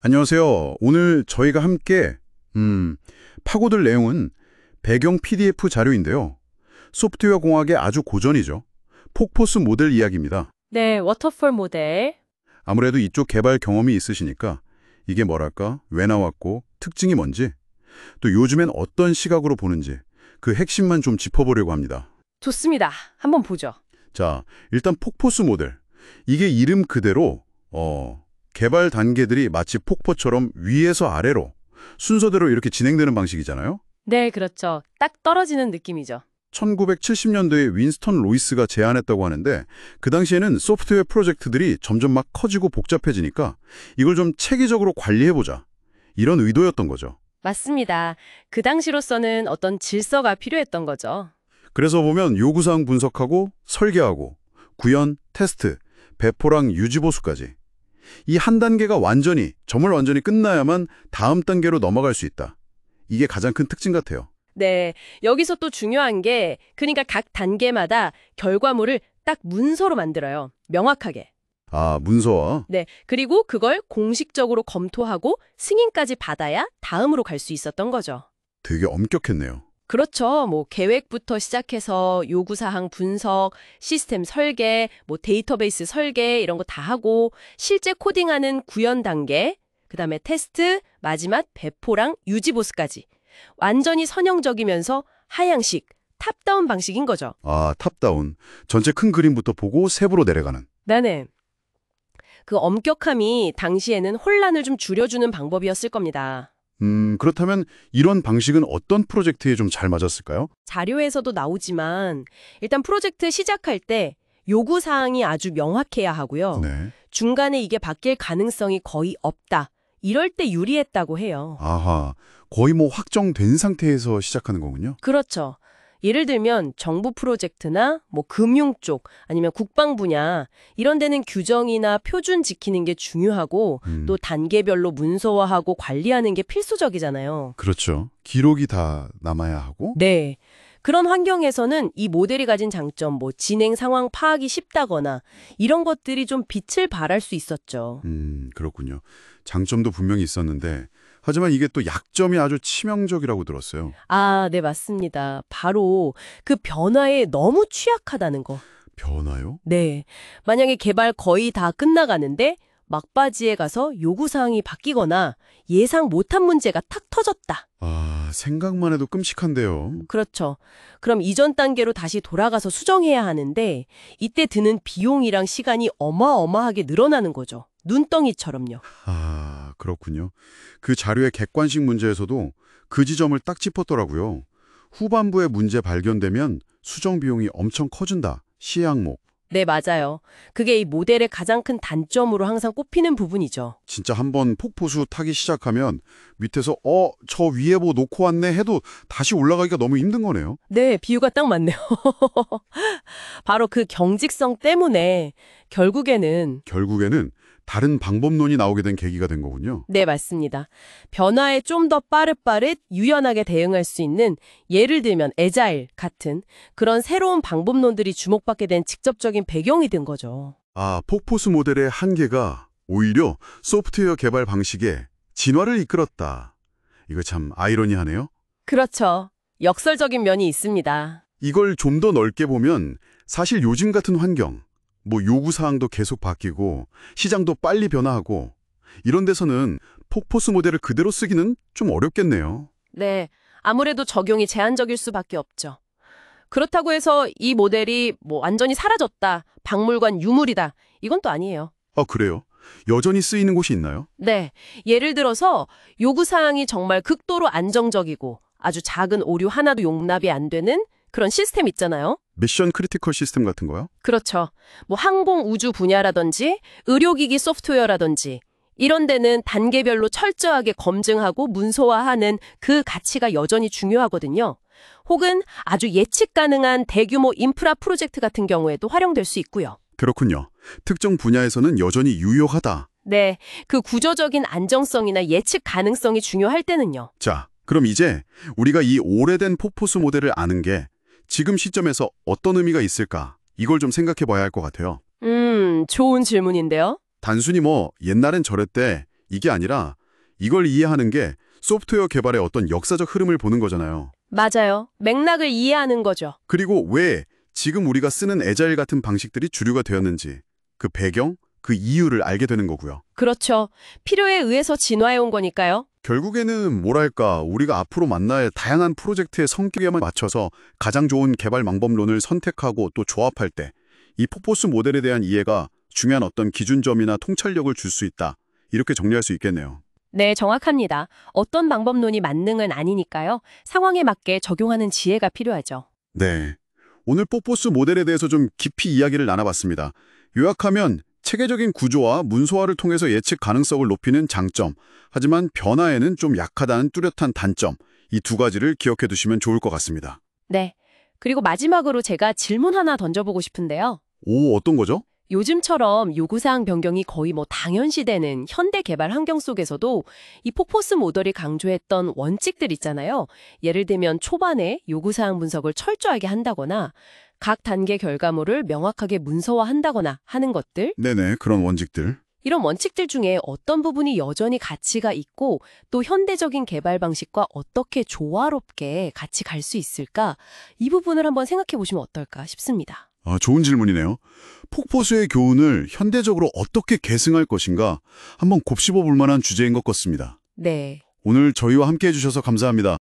안녕하세요. 오늘 저희가 함께 파고들 내용은 배경 PDF 자료인데요. 소프트웨어 공학의 아주 고전이죠. 폭포수 모델 이야기입니다. 네, 워터폴 모델. 아무래도 이쪽 개발 경험이 있으시니까 이게 뭐랄까, 왜 나왔고, 특징이 뭔지, 또 요즘엔 어떤 시각으로 보는지 그 핵심만 좀 짚어보려고 합니다. 좋습니다. 한번 보죠. 자, 일단 폭포수 모델. 이게 이름 그대로 개발 단계들이 마치 폭포처럼 위에서 아래로 순서대로 이렇게 진행되는 방식이잖아요. 네, 그렇죠. 딱 떨어지는 느낌이죠. 1970년도에 윈스턴 로이스가 제안했다고 하는데 그 당시에는 소프트웨어 프로젝트들이 점점 막 커지고 복잡해지니까 이걸 좀 체계적으로 관리해보자. 이런 의도였던 거죠. 맞습니다. 그 당시로서는 어떤 질서가 필요했던 거죠. 그래서 보면 요구사항 분석하고 설계하고 구현, 테스트, 배포랑 유지보수까지 이 한 단계가 점을 완전히 끝나야만 다음 단계로 넘어갈 수 있다. 이게 가장 큰 특징 같아요. 네, 여기서 또 중요한 게 그러니까 각 단계마다 결과물을 딱 문서로 만들어요. 명확하게. 아, 문서화? 네, 그리고 그걸 공식적으로 검토하고 승인까지 받아야 다음으로 갈 수 있었던 거죠. 되게 엄격했네요. 그렇죠. 뭐 계획부터 시작해서 요구사항 분석, 시스템 설계, 뭐 데이터베이스 설계 이런 거 다 하고 실제 코딩하는 구현 단계, 그다음에 테스트, 마지막 배포랑 유지 보수까지 완전히 선형적이면서 하향식, 탑다운 방식인 거죠. 아, 탑다운. 전체 큰 그림부터 보고 세부로 내려가는. 네네. 그 엄격함이 당시에는 혼란을 좀 줄여주는 방법이었을 겁니다. 그렇다면 이런 방식은 어떤 프로젝트에 좀 잘 맞았을까요? 자료에서도 나오지만 일단 프로젝트 시작할 때 요구사항이 아주 명확해야 하고요. 네. 중간에 이게 바뀔 가능성이 거의 없다. 이럴 때 유리했다고 해요. 아하, 거의 뭐 확정된 상태에서 시작하는 거군요. 그렇죠. 예를 들면 정부 프로젝트나 뭐 금융 쪽 아니면 국방 분야 이런 데는 규정이나 표준 지키는 게 중요하고 또 단계별로 문서화하고 관리하는 게 필수적이잖아요. 그렇죠. 기록이 다 남아야 하고. 네. 그런 환경에서는 이 모델이 가진 장점, 뭐 진행 상황 파악이 쉽다거나 이런 것들이 좀 빛을 발할 수 있었죠. 그렇군요. 장점도 분명히 있었는데 하지만 이게 또 약점이 아주 치명적이라고 들었어요. 아, 네, 맞습니다. 바로 그 변화에 너무 취약하다는 거. 변화요? 네. 만약에 개발 거의 다 끝나가는데 막바지에 가서 요구사항이 바뀌거나 예상 못한 문제가 탁 터졌다. 아, 생각만 해도 끔찍한데요. 그렇죠. 그럼 이전 단계로 다시 돌아가서 수정해야 하는데 이때 드는 비용이랑 시간이 어마어마하게 늘어나는 거죠. 눈덩이처럼요. 아, 그렇군요. 그 자료의 객관식 문제에서도 그 지점을 딱 짚었더라고요. 후반부에 문제 발견되면 수정 비용이 엄청 커진다. 시 항목. 네, 맞아요. 그게 이 모델의 가장 큰 단점으로 항상 꼽히는 부분이죠. 진짜 한번 폭포수 타기 시작하면 밑에서 저 위에 뭐 놓고 왔네 해도 다시 올라가기가 너무 힘든 거네요. 네, 비유가 딱 맞네요. 바로 그 경직성 때문에 결국에는 결국에는 다른 방법론이 나오게 된 계기가 된 거군요. 네, 맞습니다. 변화에 좀 더 빠릇빠릇 유연하게 대응할 수 있는 예를 들면 애자일 같은 그런 새로운 방법론들이 주목받게 된 직접적인 배경이 된 거죠. 아, 폭포수 모델의 한계가 오히려 소프트웨어 개발 방식의 진화를 이끌었다. 이거 참 아이러니하네요. 그렇죠. 역설적인 면이 있습니다. 이걸 좀 더 넓게 보면 사실 요즘 같은 환경, 뭐 요구사항도 계속 바뀌고 시장도 빨리 변화하고 이런 데서는 폭포수 모델을 그대로 쓰기는 좀 어렵겠네요. 네, 아무래도 적용이 제한적일 수밖에 없죠. 그렇다고 해서 이 모델이 뭐 완전히 사라졌다, 박물관 유물이다, 이건 또 아니에요. 아, 그래요? 여전히 쓰이는 곳이 있나요? 네, 예를 들어서 요구사항이 정말 극도로 안정적이고 아주 작은 오류 하나도 용납이 안 되는 그런 시스템 있잖아요. 미션 크리티컬 시스템 같은 거요? 그렇죠. 뭐 항공 우주 분야라든지 의료기기 소프트웨어라든지 이런 데는 단계별로 철저하게 검증하고 문서화하는 그 가치가 여전히 중요하거든요. 혹은 아주 예측 가능한 대규모 인프라 프로젝트 같은 경우에도 활용될 수 있고요. 그렇군요. 특정 분야에서는 여전히 유효하다. 네, 그 구조적인 안정성이나 예측 가능성이 중요할 때는요. 자, 그럼 이제 우리가 이 오래된 폭포수 모델을 아는 게 지금 시점에서 어떤 의미가 있을까? 이걸 좀 생각해 봐야 할 것 같아요. 좋은 질문인데요. 단순히 뭐 옛날엔 저랬대 이게 아니라 이걸 이해하는 게 소프트웨어 개발의 어떤 역사적 흐름을 보는 거잖아요. 맞아요. 맥락을 이해하는 거죠. 그리고 왜 지금 우리가 쓰는 애자일 같은 방식들이 주류가 되었는지 그 배경, 그 이유를 알게 되는 거고요. 그렇죠. 필요에 의해서 진화해 온 거니까요. 결국에는 뭐랄까 우리가 앞으로 만날 다양한 프로젝트의 성격에만 맞춰서 가장 좋은 개발 방법론을 선택하고 또 조합할 때 이 폭포스 모델에 대한 이해가 중요한 어떤 기준점이나 통찰력을 줄 수 있다. 이렇게 정리할 수 있겠네요. 네, 정확합니다. 어떤 방법론이 만능은 아니니까요. 상황에 맞게 적용하는 지혜가 필요하죠. 네. 오늘 폭포스 모델에 대해서 좀 깊이 이야기를 나눠봤습니다. 요약하면 체계적인 구조와 문서화를 통해서 예측 가능성을 높이는 장점, 하지만 변화에는 좀 약하다는 뚜렷한 단점, 이 두 가지를 기억해 두시면 좋을 것 같습니다. 네. 그리고 마지막으로 제가 질문 하나 던져보고 싶은데요. 오, 어떤 거죠? 요즘처럼 요구사항 변경이 거의 당연시되는 현대 개발 환경 속에서도 이 폭포스 모델이 강조했던 원칙들 있잖아요. 예를 들면 초반에 요구사항 분석을 철저하게 한다거나 각 단계 결과물을 명확하게 문서화한다거나 하는 것들. 네네, 그런 원칙들. 이런 원칙들 중에 어떤 부분이 여전히 가치가 있고 또 현대적인 개발 방식과 어떻게 조화롭게 같이 갈 수 있을까? 이 부분을 한번 생각해 보시면 어떨까 싶습니다. 아, 좋은 질문이네요. 폭포수의 교훈을 현대적으로 어떻게 계승할 것인가 한번 곱씹어 볼 만한 주제인 것 같습니다. 네. 오늘 저희와 함께 해주셔서 감사합니다.